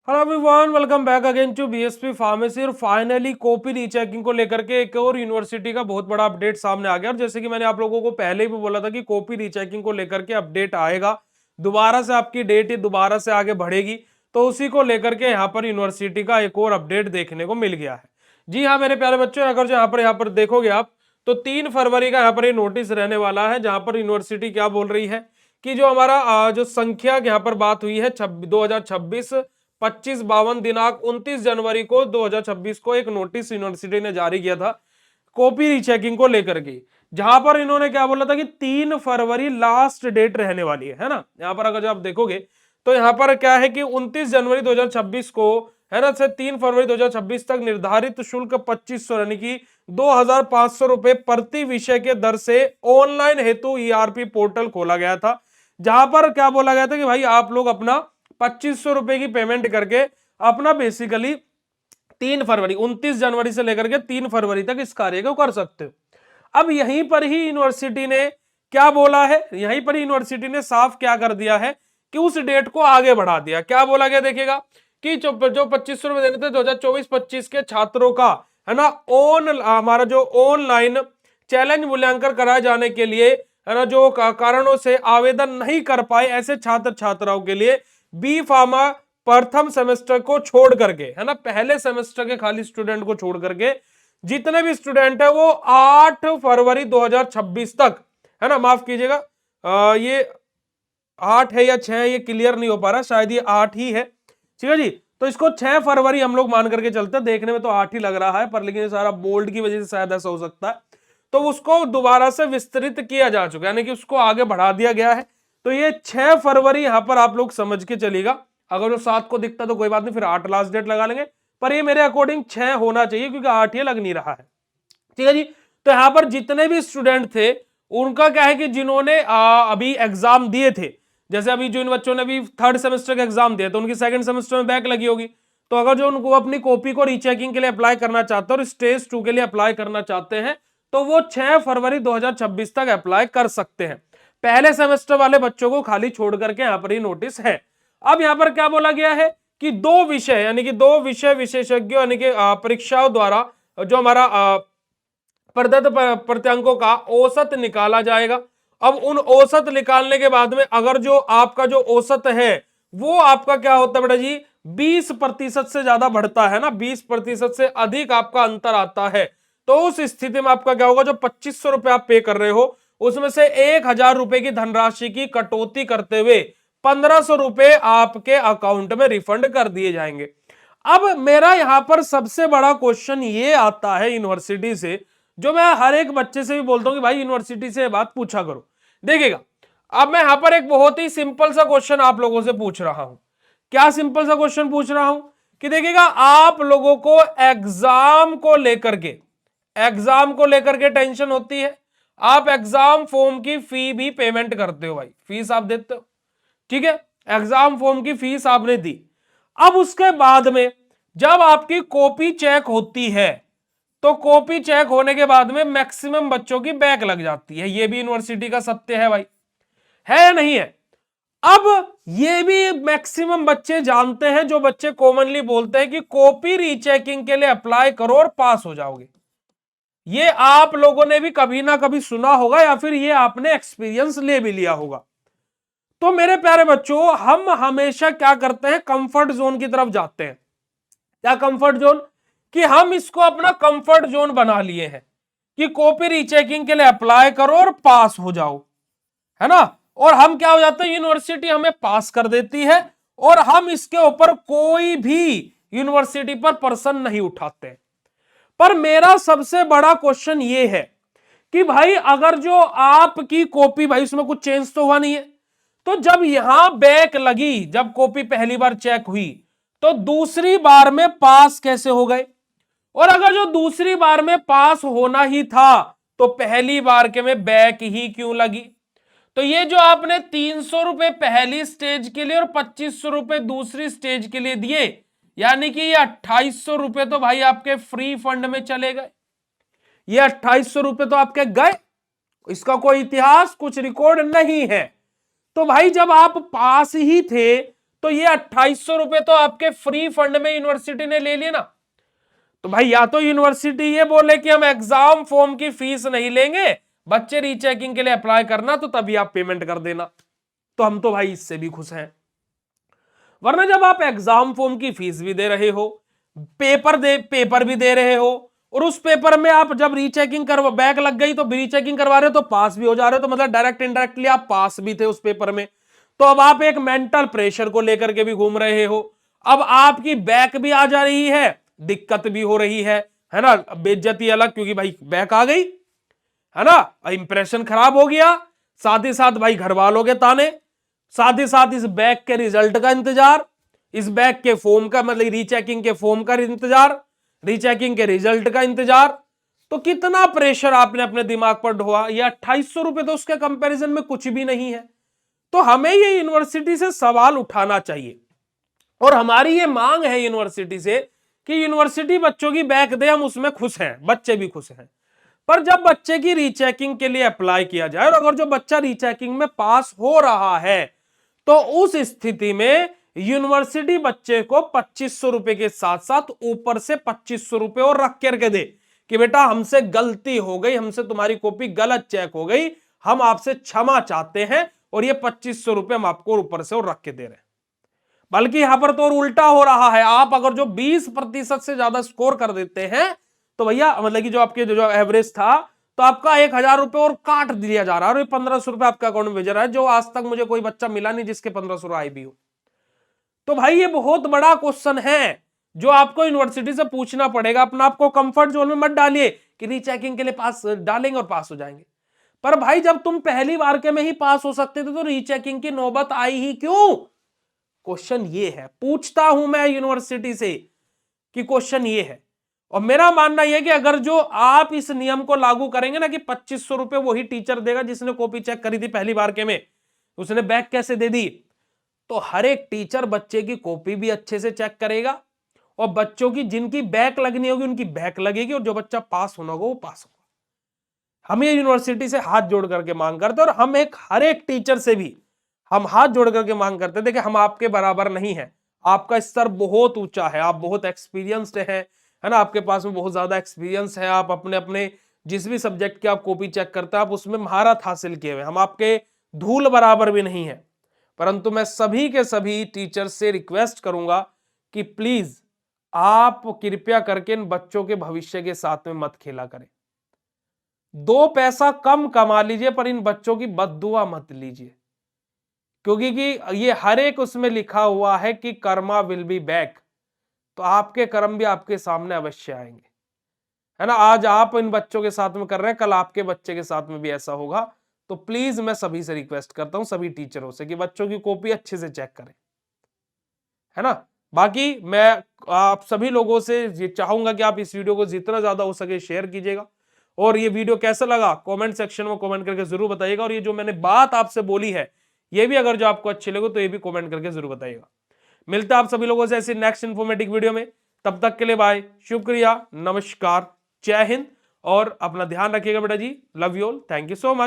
Hello everyone, welcome back again to BSP pharmacy. और finally copy rechecking को लेकर के एक और यूनिवर्सिटी का बहुत बड़ा अपडेट सामने आ गया। और जैसे कि मैंने आप लोगों को पहले भी बोला था कि कॉपी रीचेकिंग को लेकर के अपडेट आएगा, दोबारा से आपकी डेट दोबारा से आगे बढ़ेगी। तो उसी को लेकर के यहाँ पर यूनिवर्सिटी का एक और अपडेट देखने को मिल गया है। जी हाँ मेरे प्यारे बच्चों, अगर जो यहाँ पर देखोगे आप तो 3 फरवरी का यहाँ पर नोटिस रहने वाला है, जहां पर यूनिवर्सिटी क्या बोल रही है कि जो हमारा जो संख्या यहाँ पर बात हुई है 2026 25-52 दिनांक 29 जनवरी को 2026 को एक नोटिस यूनिवर्सिटी ने जारी किया था कॉपी रीचेकिंग को लेकर के, जहां पर इन्होंने क्या बोला था कि 3 फरवरी लास्ट डेट रहने वाली है ना। यहां पर अगर आप देखोगे तो यहां पर क्या है कि 29 जनवरी 2026 को है ना से 3 फरवरी 2026 तक निर्धारित शुल्क 2500 यानी कि 2500 रुपए प्रति विषय के दर से ऑनलाइन हेतु ईआरपी पोर्टल खोला गया था, जहां पर क्या बोला गया था कि भाई आप लोग अपना 2500 रुपए की पेमेंट करके अपना बेसिकली 3 फरवरी 29 जनवरी से लेकर के 3 फरवरी तक इस कार्य को कर सकते हो। अब यहीं पर ही यूनिवर्सिटी ने क्या बोला है, यहीं पर ही यूनिवर्सिटी ने साफ क्या कर दिया है कि उस डेट को आगे बढ़ा दिया। क्या बोला गया देखिएगा कि जो 2500 रुपए देने थे 2024-25 के छात्रों का है ना हमारा जो ऑनलाइन चैलेंज मूल्यांकन कराए जाने के लिए है ना जो कारणों से आवेदन नहीं कर पाए ऐसे छात्र छात्राओं के लिए बी फार्मा प्रथम सेमेस्टर को छोड़ करके है ना पहले सेमेस्टर के खाली स्टूडेंट को छोड़ करके जितने भी स्टूडेंट है वो 8 फरवरी 2026 तक है ना, माफ कीजिएगा ये 8 है या 6 है ये क्लियर नहीं हो पा रहा, शायद ये 8 ही है। ठीक है जी, तो इसको 6 फरवरी हम लोग मान करके चलते हैं। देखने में तो 8 ही लग रहा है पर लेकिन ये सारा बोल्ड की वजह से शायद ऐसा हो सकता है। तो उसको दोबारा से विस्तृत किया जा चुका है यानी कि उसको आगे बढ़ा दिया गया है। तो ये 6 फरवरी यहां पर आप लोग समझ के चलिएगा। अगर जो 7 को दिखता तो कोई बात नहीं, फिर 8 लास्ट डेट लगा लेंगे, पर ये मेरे अकॉर्डिंग 6 होना चाहिए क्योंकि 8 ये लग नहीं रहा है। ठीक है जी, तो यहां पर जितने भी स्टूडेंट थे उनका क्या है कि जिन्होंने अभी एग्जाम दिए थे, जैसे अभी जो इन बच्चों ने भी 3rd सेमेस्टर का एग्जाम दिया तो उनकी 2nd सेमेस्टर में बैक लगी होगी। तो अगर जो उनको अपनी कॉपी को रीचेकिंग के लिए अप्लाई करना चाहते हैं और स्टेज 2 के लिए अप्लाई करना चाहते हैं तो वो 6 फरवरी 2026 तक अप्लाई कर सकते हैं। पहले सेमेस्टर वाले बच्चों को खाली छोड़ करके यहां पर ही नोटिस है। अब यहां पर क्या बोला गया है कि 2 विषय यानी कि 2 विषय विशेषज्ञों यानी कि परीक्षाओं द्वारा जो हमारा प्रदत्त प्रत्यांकों का औसत निकाला जाएगा। अब उन औसत निकालने के बाद में अगर जो आपका जो औसत है वो आपका क्या होता है बेटा जी 20% से ज्यादा बढ़ता है ना, 20% से अधिक आपका अंतर आता है, तो उस स्थिति में आपका क्या होगा, जो 2500 रुपए आप पे कर रहे हो उसमें से 1000 रुपए की धनराशि की कटौती करते हुए 1500 रुपए आपके अकाउंट में रिफंड कर दिए जाएंगे। अब मेरा यहां पर सबसे बड़ा क्वेश्चन ये आता है यूनिवर्सिटी से, जो मैं हर एक बच्चे से भी बोलता हूं कि भाई यूनिवर्सिटी से बात पूछा करो। देखिएगा अब मैं यहां पर एक बहुत ही सिंपल सा क्वेश्चन आप लोगों से पूछ रहा हूं। क्या सिंपल सा क्वेश्चन पूछ रहा हूं कि देखिएगा आप लोगों को एग्जाम को लेकर के टेंशन होती है। आप एग्जाम फॉर्म की फी भी पेमेंट करते हो, भाई फीस आप देते हो, ठीक है, एग्जाम फॉर्म की फीस आपने दी। अब उसके बाद में जब आपकी कॉपी चेक होती है तो कॉपी चेक होने के बाद में मैक्सिमम बच्चों की बैक लग जाती है, ये भी यूनिवर्सिटी का सत्य है भाई, है या नहीं है। अब ये भी मैक्सिमम बच्चे जानते हैं, जो बच्चे कॉमनली बोलते हैं कि कॉपी रीचेकिंग के लिए अप्लाई करो और पास हो जाओगे। ये आप लोगों ने भी कभी ना कभी सुना होगा या फिर ये आपने एक्सपीरियंस ले भी लिया होगा। तो मेरे प्यारे बच्चों हम हमेशा क्या करते हैं, कंफर्ट जोन की तरफ जाते हैं। क्या कंफर्ट जोन, कि हम इसको अपना कंफर्ट जोन बना लिए हैं कि कॉपी रीचेकिंग के लिए अप्लाई करो और पास हो जाओ, है ना। और हम क्या हो जाते हैं, यूनिवर्सिटी हमें पास कर देती है और हम इसके ऊपर कोई भी यूनिवर्सिटी पर प्रश्न नहीं उठाते। पर मेरा सबसे बड़ा क्वेश्चन ये है कि भाई अगर जो आपकी कॉपी, भाई उसमें कुछ चेंज तो हुआ नहीं है, तो जब यहां बैक लगी, जब कॉपी पहली बार चेक हुई तो दूसरी बार में पास कैसे हो गए। और अगर जो दूसरी बार में पास होना ही था तो पहली बार के में बैक ही क्यों लगी। तो ये जो आपने 300 रुपए पहली स्टेज के लिए और 2500 रुपए दूसरी स्टेज के लिए दिए, यानी कि ये 2800 रुपए तो भाई आपके फ्री फंड में चले गए। ये 2800 रुपए तो आपके गए, इसका कोई इतिहास कुछ रिकॉर्ड नहीं है। तो भाई जब आप पास ही थे तो ये 2800 रुपए तो आपके फ्री फंड में यूनिवर्सिटी ने ले लिए ना। तो भाई या तो यूनिवर्सिटी ये बोले कि हम एग्जाम फॉर्म की फीस नहीं लेंगे, बच्चे रीचेकिंग के लिए अप्लाई करना तो तभी आप पेमेंट कर देना, तो हम तो भाई इससे भी खुश हैं। वरना जब आप एग्जाम फॉर्म की फीस भी दे रहे हो, पेपर भी दे रहे हो, और उस पेपर में आप जब रीचेकिंग कर बैक लग गई तो रीचेकिंग करवा रहे हो तो पास भी हो जा रहे हो, तो मतलब डायरेक्ट इनडायरेक्टली आप पास भी थे उस पेपर में। तो अब आप एक मेंटल प्रेशर को लेकर के भी घूम रहे हो, अब आपकी बैक भी आ जा रही है, दिक्कत भी हो रही है ना, बेइज्जती अलग क्योंकि भाई बैक आ गई, है ना, इंप्रेशन खराब हो गया, साथ ही साथ भाई घर वालों के ताने, साथ ही साथ इस बैक के रिजल्ट का इंतजार, इस बैक के फॉर्म का मतलब रीचेकिंग के फॉर्म का इंतजार, रीचेकिंग के रिजल्ट का इंतजार। तो कितना प्रेशर आपने अपने दिमाग पर ढोआ। ये 2800 रुपए तो उसके कंपैरिजन में कुछ भी नहीं है। तो हमें ये यूनिवर्सिटी से सवाल उठाना चाहिए, और हमारी ये मांग है यूनिवर्सिटी से कि यूनिवर्सिटी बच्चों की बैक दे, हम उसमें खुश हैं, बच्चे भी खुश हैं। पर जब बच्चे की रीचेकिंग के लिए अप्लाई किया जाए और अगर जो बच्चा रीचेकिंग में पास हो रहा है, तो उस स्थिति में यूनिवर्सिटी बच्चे को 2500 रुपए के साथ साथ ऊपर से 2500 रुपए और रख करके दे कि बेटा हमसे गलती हो गई, हमसे तुम्हारी कॉपी गलत चेक हो गई, हम आपसे क्षमा चाहते हैं, और ये 2500 रुपए हम आपको ऊपर से और रख के दे रहे हैं। बल्कि यहां पर तो और उल्टा हो रहा है, आप अगर जो 20% से ज्यादा स्कोर कर देते हैं तो भैया मतलब कि जो आपके जो एवरेज था, तो आपका 1000 रुपए और काट दिया जा रहा है, और 1500 रुपए आपके अकाउंट में भेज रहा है, जो आज तक मुझे कोई बच्चा मिला नहीं जिसके 1500 आए भी हो। तो भाई ये बहुत बड़ा क्वेश्चन है जो आपको यूनिवर्सिटी से पूछना पड़ेगा। अपना आपको कंफर्ट जोन में मत डालिए कि रीचेकिंग के लिए पास डालेंगे और पास हो जाएंगे। पर भाई जब तुम पहली बार के में ही पास हो सकते थे तो रीचेकिंग की नौबत आई ही क्यों? क्वेश्चन ये है, पूछता हूं मैं यूनिवर्सिटी से कि क्वेश्चन ये है। और मेरा मानना यह कि अगर जो आप इस नियम को लागू करेंगे ना कि 2500 रुपए वही टीचर देगा जिसने कॉपी चेक करी थी पहली बार के में, उसने बैक कैसे दे दी, तो हर एक टीचर बच्चे की कॉपी भी अच्छे से चेक करेगा, और बच्चों की जिनकी बैक लगनी होगी उनकी बैक लगेगी, और जो बच्चा पास होना होगा वो पास होगा। हम ये यूनिवर्सिटी से हाथ जोड़ करके मांग करते हैं, और हम हर एक टीचर से भी हम हाथ जोड़ करके मांग करते हैं। देखिए हम आपके बराबर नहीं है, आपका स्तर बहुत ऊंचा है, आप बहुत एक्सपीरियंस्ड है ना, आपके पास में बहुत ज्यादा एक्सपीरियंस है, आप अपने अपने जिस भी सब्जेक्ट की आप कॉपी चेक करते हैं आप उसमें महारत हासिल किए हुए, हम आपके धूल बराबर भी नहीं है। परंतु मैं सभी के सभी टीचर से रिक्वेस्ट करूंगा कि प्लीज आप कृपया करके इन बच्चों के भविष्य के साथ में मत खेला करें। 2 पैसा कम कमा लीजिए पर इन बच्चों की बद्दुआ मत लीजिए, क्योंकि कि ये हर एक उसमें लिखा हुआ है कि कर्मा विल बी बैक, तो आपके कर्म भी आपके सामने अवश्य आएंगे, है ना। आज आप इन बच्चों के साथ में कर रहे हैं, कल आपके बच्चे के साथ में भी ऐसा होगा। तो प्लीज मैं सभी से रिक्वेस्ट करता हूं, सभी टीचरों से, कि बच्चों की कॉपी अच्छे से चेक करें, है ना। बाकी मैं आप सभी लोगों से ये चाहूंगा कि आप इस वीडियो को जितना ज्यादा हो सके शेयर कीजिएगा, और ये वीडियो कैसा लगा कमेंट सेक्शन में कमेंट करके जरूर बताइएगा, और ये जो मैंने बात आपसे बोली है ये भी अगर जो आपको अच्छी लगे तो ये भी कमेंट करके जरूर बताइएगा। मिलता है आप सभी लोगों से ऐसी नेक्स्ट इंफॉर्मेटिव वीडियो में, तब तक के लिए बाय, शुक्रिया, नमस्कार, जय हिंद, और अपना ध्यान रखिएगा बेटा जी, love you all, thank you so much.